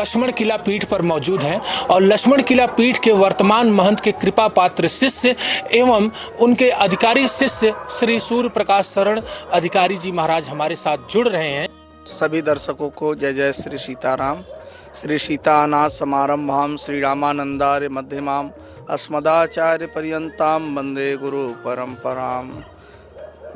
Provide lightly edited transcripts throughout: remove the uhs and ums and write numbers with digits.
लक्ष्मण किला पीठ पर मौजूद हैं और लक्ष्मण किला पीठ के वर्तमान महंत के कृपा पात्र शिष्य एवं उनके अधिकारी शिष्य श्री सूर्य प्रकाश शरण अधिकारी जी महाराज हमारे साथ जुड़ रहे हैं। सभी दर्शकों को जय जय श्री सीताराम। श्री सीतानाथ समारंभाम श्री रामानंदार्य मध्यमाम अस्मदाचार्य पर्यंताम वंदे गुरु परंपराम।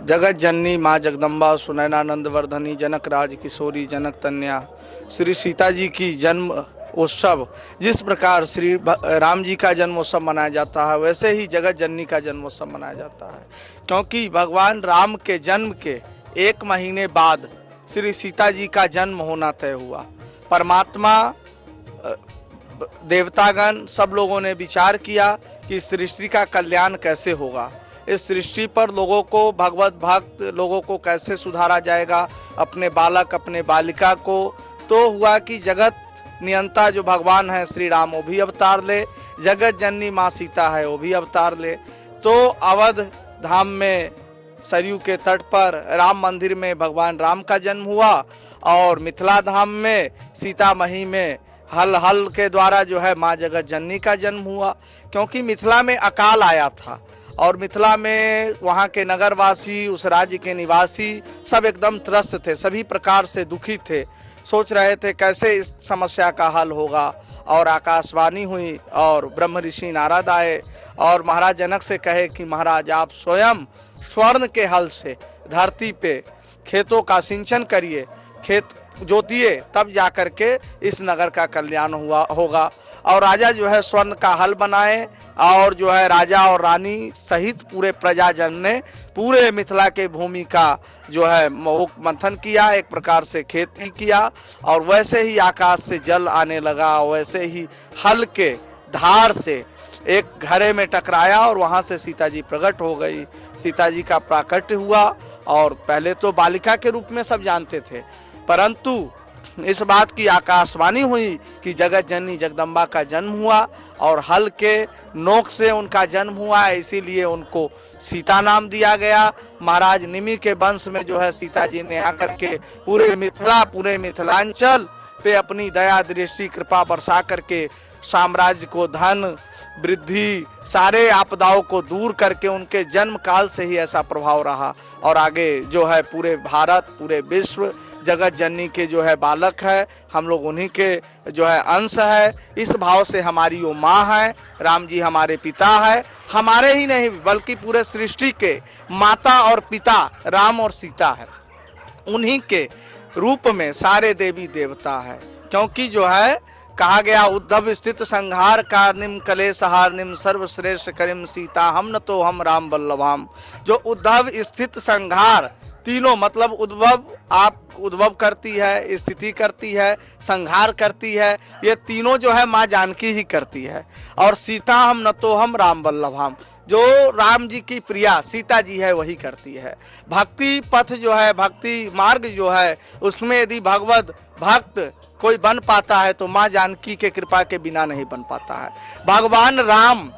जगत जननी माँ जगदम्बा सुनैनानंद वर्धनी जनक राज किशोरी जनक तन्या श्री सीता जी की जन्म उत्सव जिस प्रकार श्री राम जी का जन्मोत्सव मनाया जाता है, वैसे ही जगत जननी का जन्मोत्सव मनाया जाता है। क्योंकि भगवान राम के जन्म के 1 महीने बाद श्री सीता जी का जन्म होना तय हुआ। परमात्मा, देवतागण सब लोगों ने विचार किया कि सृष्टि का कल्याण कैसे होगा, इस सृष्टि पर लोगों को, भगवत भक्त लोगों को कैसे सुधारा जाएगा, अपने बालक अपने बालिका को। तो हुआ कि जगत नियंता जो भगवान है श्री राम वो भी अवतार ले, जगत जननी माँ सीता है वो भी अवतार ले। तो अवध धाम में सरयू के तट पर राम मंदिर में भगवान राम का जन्म हुआ और मिथिला धाम में सीतामढ़ी में हल के द्वारा जो है माँ जगत जननी का जन्म हुआ। क्योंकि मिथिला में अकाल आया था और मिथिला में वहाँ के नगरवासी, उस राज्य के निवासी सब एकदम त्रस्त थे, सभी प्रकार से दुखी थे। सोच रहे थे कैसे इस समस्या का हल होगा। और आकाशवाणी हुई और ब्रह्म ऋषि नारद आए और महाराज जनक से कहे कि महाराज आप स्वयं स्वर्ण के हल से धरती पे खेतों का सिंचन करिए, खेत जोतिए, तब जाकर के इस नगर का कल्याण होगा। और राजा जो है स्वर्ण का हल बनाए और जो है राजा और रानी सहित पूरे प्रजाजन ने पूरे मिथिला के भूमि का जो है मंथन किया, एक प्रकार से खेती किया। और वैसे ही आकाश से जल आने लगा, वैसे ही हल के धार से एक घड़े में टकराया और वहाँ से सीता जी प्रकट हो गई। सीता जी का प्राकट्य हुआ और पहले तो बालिका के रूप में सब जानते थे, परंतु इस बात की आकाशवाणी हुई कि जगत जननी जगदम्बा का जन्म हुआ और हल के नोक से उनका जन्म हुआ, इसीलिए उनको सीता नाम दिया गया। महाराज निमि के वंश में जो है सीता जी ने आकर के पूरे मिथिलांचल पे अपनी दया दृष्टि कृपा बरसा करके साम्राज्य को धन वृद्धि सारे आपदाओं को दूर करके उनके जन्म काल से ही ऐसा प्रभाव रहा। और आगे जो है पूरे भारत, पूरे विश्व जगत जननी के जो है बालक है, हम लोग उन्हीं के जो है अंश है। इस भाव से हमारी वो माँ है, राम जी हमारे पिता है, हमारे ही नहीं बल्कि पूरे सृष्टि के माता और पिता राम और सीता है। उन्हीं के रूप में सारे देवी देवता है। क्योंकि जो है कहा गया उद्धव स्थित संहार कारणिम कलेश हारनिम सर्वश्रेष्ठ करिम सीता हम न तो हम राम वल्लभाम। जो उद्धव स्थित संहार, तीनों मतलब उद्भव करती है, स्थिति करती है, संहार करती है, ये तीनों जो है माँ जानकी ही करती है। और सीता हम न तो हम राम वल्लभाम, जो राम जी की प्रिया सीता जी है वही करती है। भक्ति पथ जो है, भक्ति मार्ग जो है, उसमें यदि भगवत भक्त कोई बन पाता है तो माँ जानकी के कृपा के बिना नहीं बन पाता है। भगवान राम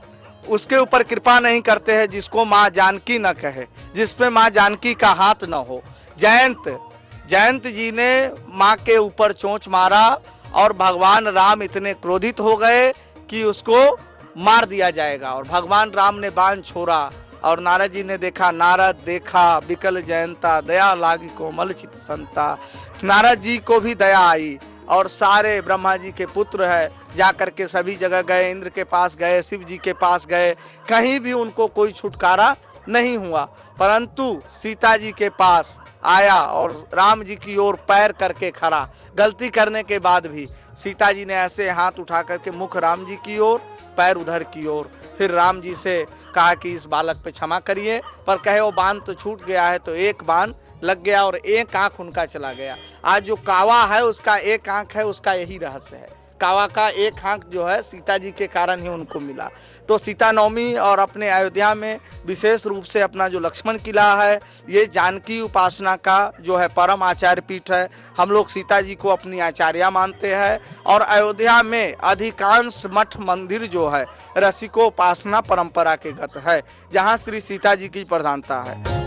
उसके ऊपर कृपा नहीं करते हैं जिसको माँ जानकी न कहे, जिस पे माँ जानकी का हाथ न हो। जयंत जी ने माँ के ऊपर चोंच मारा और भगवान राम इतने क्रोधित हो गए कि उसको मार दिया जाएगा। और भगवान राम ने बाण छोड़ा और नारद जी ने देखा, नारद देखा बिकल जयंता दया लागी कोमल चित संता। नारद जी को भी दया आई और सारे ब्रह्मा जी के पुत्र है जाकर के सभी जगह गए, इंद्र के पास गए, शिव जी के पास गए, कहीं भी उनको कोई छुटकारा नहीं हुआ। परंतु सीता जी के पास आया और राम जी की ओर पैर करके खड़ा, गलती करने के बाद भी सीता जी ने ऐसे हाथ उठा करके मुख राम जी की ओर, पैर उधर की ओर। फिर राम जी से कहा कि इस बालक पे क्षमा करिए, पर कहे वो बाण तो छूट गया है, तो एक बाण लग गया और एक आंख उनका चला गया। आज जो कावा है उसका एक आंख है, उसका यही रहस्य है। कावा का एक आंख जो है सीता जी के कारण ही उनको मिला। तो सीता नवमी और अपने अयोध्या में विशेष रूप से अपना जो लक्ष्मण किला है, ये जानकी उपासना का जो है परम आचार्य पीठ है। हम लोग सीता जी को अपनी आचार्या मानते हैं। और अयोध्या में अधिकांश मठ मंदिर जो है रसिकोपासना परंपरा के गत है, जहाँ श्री सीता जी की प्रधानता है।